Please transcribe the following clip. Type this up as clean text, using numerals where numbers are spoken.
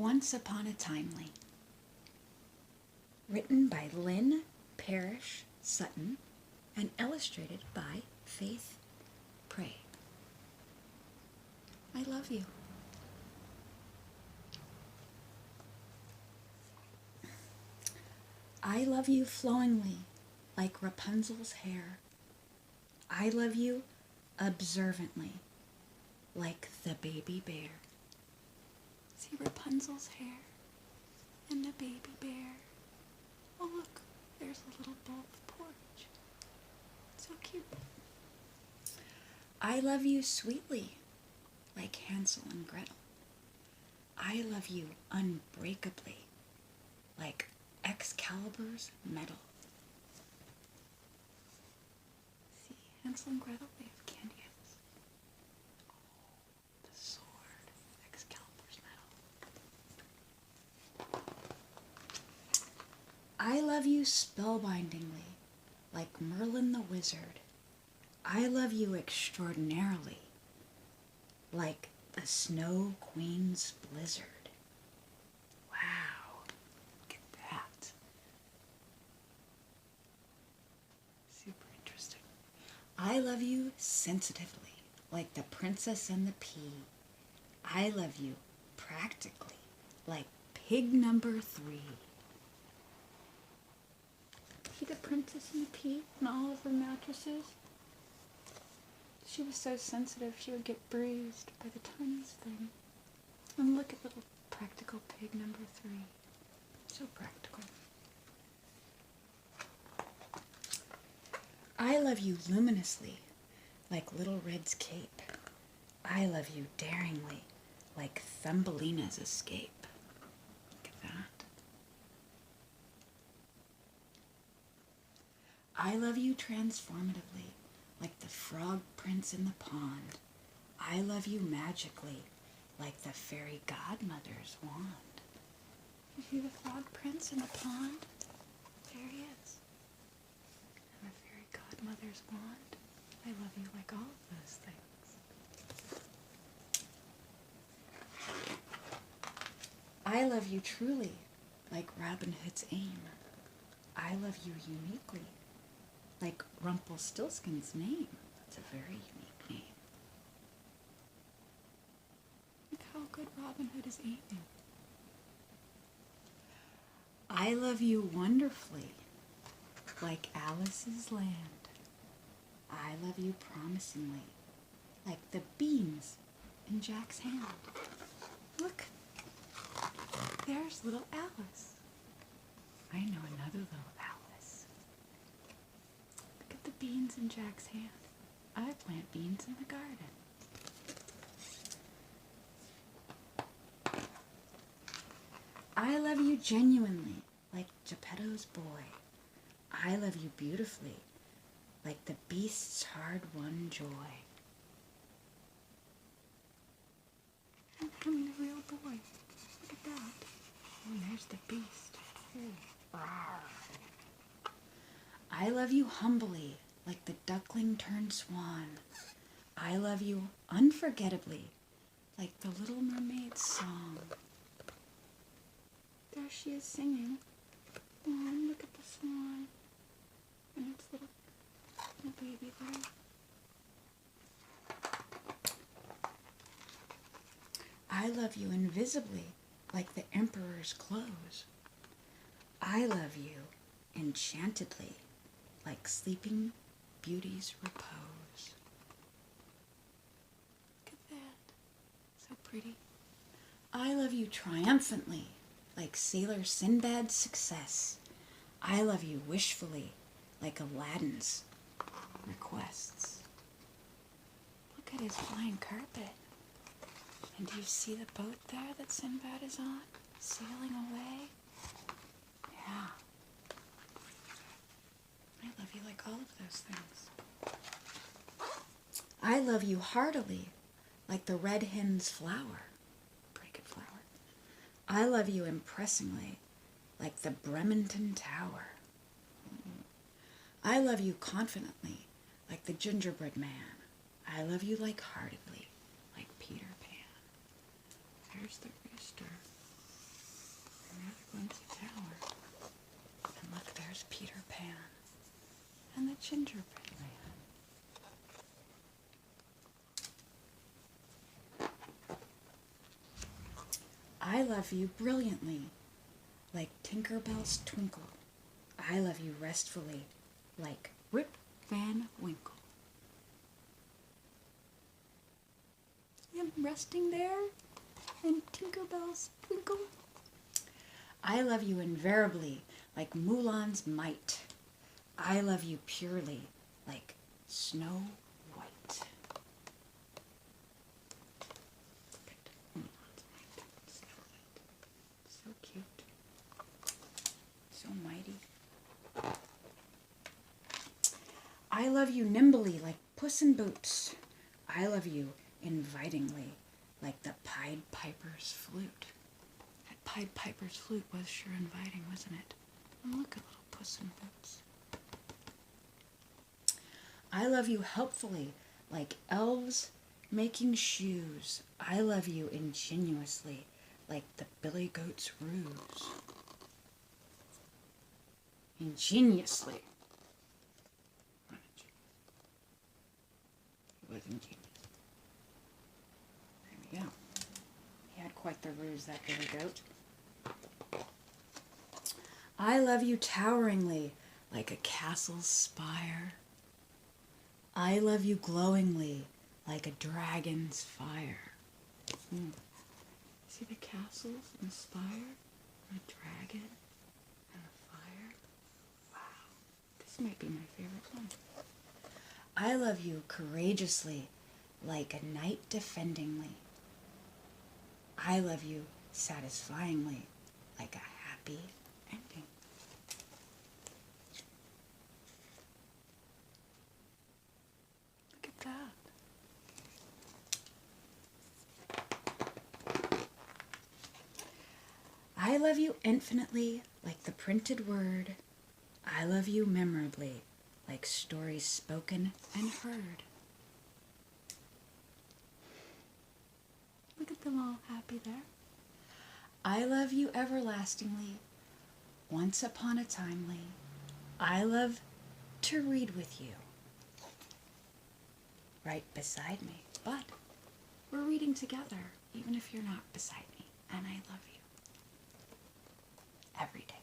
Once Upon a Timely. Written by Lynn Parrish Sutton and illustrated by Faith Prey. I love you. I love you flowingly, like Rapunzel's hair. I love you observantly, like the baby bear. See Rapunzel's hair and the baby bear. Oh look, there's a little bowl of porridge. So cute. I love you sweetly, like Hansel and Gretel. I love you unbreakably, like Excalibur's metal. See, Hansel and Gretel, they have candy apples. Oh, the sword, Excalibur's metal. I love you spellbindingly, like Merlin the wizard. I love you extraordinarily, like the Snow Queen's blizzard. Wow, look at that. Super interesting. I love you sensitively, like the Princess and the Pea. I love you practically, like pig number 3. See the Princess and the Pea and all of her mattresses? She was so sensitive she would get bruised by the tiniest thing. And look at little practical pig number 3. So practical. I love you luminously, like Little Red's cape. I love you daringly, like Thumbelina's escape. Look at that. I love you transformatively, like the frog prince in the pond. I love you magically, like the fairy godmother's wand. You see the frog prince in the pond? There he is. And the fairy godmother's wand. I love you like all of those things. I love you truly, like Robin Hood's aim. I love you uniquely, like Rumpelstiltskin's name. It's a very unique name. Look how good Robin Hood is aiming. I love you wonderfully, like Alice's land. I love you promisingly, like the beans in Jack's hand. Look, there's little Alice. I know another little Alice. Look at the beans in Jack's hand. I plant beans in the garden. I love you genuinely, like Geppetto's boy. I love you beautifully, like the beast's hard-won joy. I'm becoming a real boy. Look at that. Oh, there's the beast. I love you humbly, like the duckling turned swan. I love you unforgettably, like the Little Mermaid's song. There she is singing. Oh, look at the swan. And its little baby there. I love you invisibly, like the emperor's clothes. I love you enchantedly, like Sleeping Beauty's repose. Look at that. So pretty. I love you triumphantly, like Sailor Sinbad's success. I love you wishfully, like Aladdin's requests. Look at his flying carpet. And do you see the boat there that Sinbad is on, sailing away? Yeah. I love you like all of those things. I love you heartily, like the red hen's flower. Pretty good flower. I love you impressingly, like the Brementon Tower. I love you confidently, like the gingerbread man. I love you like heartedly, like Peter Pan. There's the rooster. the Glincy Tower. And look, there's Peter Pan and the gingerbread man. I love you brilliantly, like Tinkerbell's twinkle. I love you restfully, like Rip Van Winkle. I'm resting there in Tinkerbell's twinkle. I love you invariably, like Mulan's might. I love you purely, like Snow White. Look at Mulan's might. Snow White. So cute. So mighty. I love you nimbly, like Puss in Boots. I love you invitingly, like the Pied Piper's flute. That Pied Piper's flute was sure inviting, wasn't it? And look at little Puss in Boots. I love you helpfully, like elves making shoes. I love you ingenuously, like the Billy Goat's ruse. Ingeniously. It was ingenious. There we go. He had quite the ruse, that Billy Goat. I love you toweringly, like a castle's spire. I love you glowingly, like a dragon's fire. See the castles and the spire, and the dragon, and the fire? Wow, this might be my favorite one. I love you courageously, like a knight defendingly. I love you satisfyingly, like a happy ending. Look at that. I love you infinitely, like the printed word. I love you memorably, like stories spoken and heard. Look at them all happy there. I love you everlastingly, once upon a timely. I love to read with you, right beside me. But we're reading together, even if you're not beside me. And I love you every day.